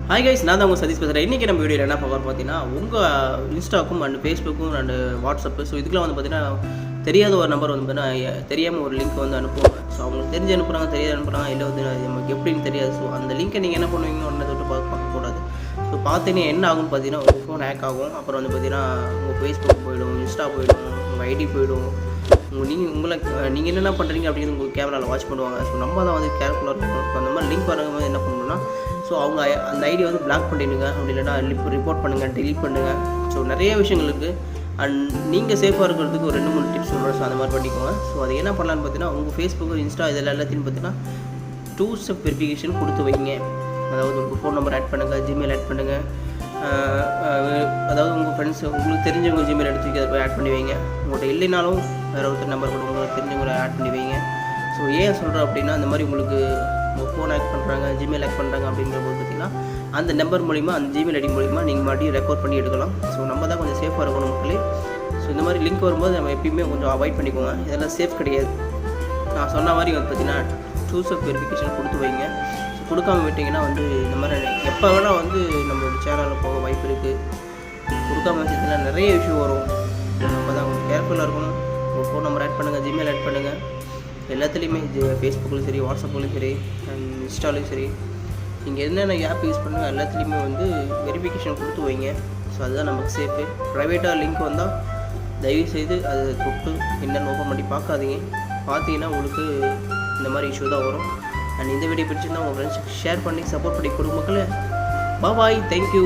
Hi guys, நான் தான் உங்கள் சதீஷ் பேசுகிறேன். இன்றைக்கி நம்ம வீடியோவில் என்ன பார்க்க பார்த்தீங்கன்னா, உங்கள் இன்ஸ்டாக்கும் அண்ட் ஃபேஸ்புக்கும் அண்ட் வாட்ஸ்அப்பு. ஸோ இதுக்கெலாம் வந்து பார்த்தீங்கன்னா தெரியாத ஒரு நம்பர் வந்து பார்த்தீங்கன்னா தெரியாமல் ஒரு லிங்க் வந்து அனுப்புவாங்க. ஸோ அவங்களுக்கு தெரிஞ்சு அனுப்புகிறாங்க, தெரியாது அனுப்புகிறாங்க, இல்லை வந்து நமக்கு எப்படின்னு தெரியாது. ஸோ அந்த லிங்க்கை நீங்கள் என்ன பண்ணுவீங்கன்னு உடனே தொட்டு பார்க்கக்கூடாது. ஸோ பார்த்தீங்கன்னா என்ன ஆகும்னு பார்த்தீங்கன்னா உங்கள் ஃபோன் ஹேக் ஆகும். அப்புறம் வந்து பார்த்தீங்கன்னா உங்கள் ஃபேஸ்புக் போய்டும், இன்ஸ்டா போய்டும், உங்கள் ஐடி போய்டும். நீங்கள் என்னென்ன பண்ணுறீங்க அப்படின்னு உங்கள் கேமராவில் வாட்ச் பண்ணுவாங்க. ஸோ நம்ம தான் வந்து கேர்ஃபுல்லாக இருக்கணும். ஸோ அந்த மாதிரி லிங்க் வரும்போது என்ன பண்ணணும்னா, ஸோ அவங்க அந்த ஐடியை வந்து பிளாக் பண்ணிவிடுங்க. அப்படி இல்லைனா ரிப்போர்ட் பண்ணுங்கள், டெலீட் பண்ணுங்கள். ஸோ நிறைய விஷயங்கள் இருக்குது. அண்ட் நீங்கள் சேஃபாக இருக்கிறதுக்கு ஒரு 2-3 டிப்ஸ் சொல்கிறேன். ஸோ அந்த மாதிரி பண்ணிக்கோங்க. ஸோ அது என்ன பண்ணலான்னு பார்த்தீங்கன்னா, உங்கள் ஃபேஸ்புக்கு, இன்ஸ்டா இதில் எல்லாத்தையும் பார்த்தீங்கன்னா 2 ஸ்டெப் வெரிஃபிகேஷன் கொடுத்து வைங்க. அதாவது உங்கள் ஃபோன் நம்பர் ஆட் பண்ணுங்கள், ஜிமெயில் ஆட் பண்ணுங்கள். அதாவது உங்கள் ஃப்ரெண்ட்ஸ் உங்களுக்கு தெரிஞ்சவங்க ஜிமெயில் எடுத்து வைக்க அதை போய் ஆட் பண்ணி வைங்க. உங்கள்கிட்ட இல்லைனாலும் வேறு ஒருத்தர் நம்பர் கூட உங்களுக்கு தெரிஞ்சவங்களை ஆட் பண்ணி வைங்க. ஸோ ஏன் சொல்கிறேன் அப்படின்னா, அந்த மாதிரி உங்களுக்கு உங்கள் ஃபோன் ஆக்ட் பண்ணுறாங்க, ஜிமெயில் ஆக்ட் பண்ணுறாங்க அப்படிங்கிறபோது பார்த்திங்கன்னா அந்த நம்பர் மூலிமா, அந்த ஜிமெயில் ஐடி மூலிமா நீங்கள் மறுபடியும் ரெக்கார்ட் பண்ணி எடுக்கலாம். ஸோ நம்ம தான் கொஞ்சம் சேஃபாக இருக்கணும் மக்களே. ஸோ இந்த மாதிரி லிங்க் வரும்போது நம்ம எப்பயுமே கொஞ்சம் அவாய்ட் பண்ணிக்கோங்க. இதெல்லாம் சேஃப் கிடையாது. நான் சொன்ன மாதிரி வந்து பார்த்திங்கன்னா 2 ஸ்டெப் வெரிஃபிகேஷன் கொடுத்து வைங்க. ஸோ கொடுக்காம விட்டிங்கன்னா வந்து இந்த மாதிரி எப்போ வேணால் வந்து நம்மளோட சேனலில் போக வாய்ப்பு இருக்குது. கொடுக்காம வச்சதுல நிறைய இஷ்யூ வரும். நம்ம தான் கொஞ்சம் கேர்ஃபுல்லாக இருக்கணும். உங்கள் ஃபோன் நம்பர் ஆட் பண்ணுங்கள், ஜிமெயில் ஆட் பண்ணுங்கள். எல்லாத்துலேயுமே ஃபேஸ்புக்லேயும் சரி, வாட்ஸ்அப்லேயும் சரி, அண்ட் இன்ஸ்டாலையும் சரி, நீங்கள் என்னென்ன ஆப் யூஸ் பண்ணுங்கள் எல்லாத்துலேயுமே வந்து வெரிஃபிகேஷன் கொடுத்து வைங்க. ஸோ அதுதான் நமக்கு சேஃபு. ப்ரைவேட்டாக லிங்க் வந்தால் தயவுசெய்து அதை தொட்டு என்னென்னு ஓப்பன் பண்ணி பார்க்காதீங்க. பார்த்தீங்கன்னா உங்களுக்கு இந்த மாதிரி இஷ்யூ தான் வரும். அண்ட் இந்த வீடியோ பிடிச்சிருந்தால் உங்கள் ஃப்ரெண்ட்ஸுக்கு ஷேர் பண்ணி சப்போர்ட் பண்ணி கொடுங்க மக்களே. பாய், தேங்க்யூ.